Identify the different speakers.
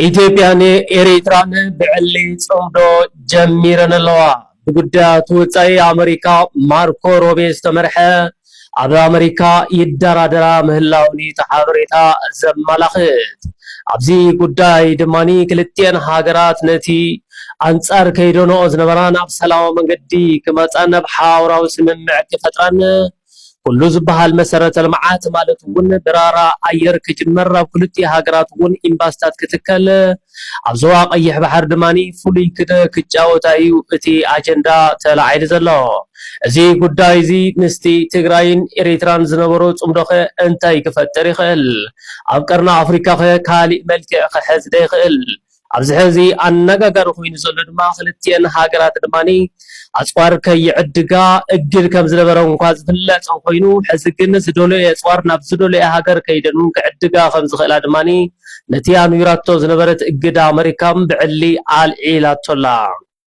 Speaker 1: ኢትዮጵያን ኤሪትራን ብዕሊ ጽምዶ ጀሚረን ኣለዋ ብጉዳያት ወጻኢ ኣሜሪካ ማርኮ ሮቤ ዝተመርሐ ኣብ ኣሜሪካ ይደራደራ ምህላውኒ ተሓበሬታ ዘመላኽት ኣብዚ ጉዳይ ድማኒ ክልቲአን ሃገራት ነቲ ኣንጻር ከይደንኦ ዝነበራ ናብ ሰላማዊ መንገዲ ክመጻን ናብ ሓውራዊ ስምምዕ ክፈጥራን ኩሉ ዝበሃል መሰረተ ልምዓት ማለት እውን በራራ ኣየር ክጅመር ኣብ ክልቲ ሃገራት እውን ኤምባሲታት ክትከል ኣብ ዞባ ቀይሕ ባሕር ድማኒ ፍሉይ ክደ ክጫወታ እዩ እቲ ኣጀንዳ ተላዒሉ ዘሎ እዚ ጉዳይ እዚ ምስቲ ትግራይን ኤሪትራን ዝነበሩ ጽምዶኸ እንታይ ክፈጥር ይኽእል ኣብ ቀርና ኣፍሪካ ካሊእ መልክዕ ክሕዝ ዶ ይኽእል ኣብዚ ሕዚ ኣነጋጋሪ ኮይኑ ዘሎ ድማ ክልቲአን ሃገራት ድማኒ ኣጽዋር ከይዕድጋ እግድ ከም ዝነበረ እንኳ ዝፍለጥ ኮይኑ ሕዚ ግን ዝደልዮ ኣጽዋር ናብ ዝደልዮ ሃገር ከይደኑ ክዕድጋ ከም ዝኽእላ ድማኒ ነቲ ኣንቢራቶ ዝነበረት እግድ ኣሜሪካን ብዕሊ ኣልዒላቶላ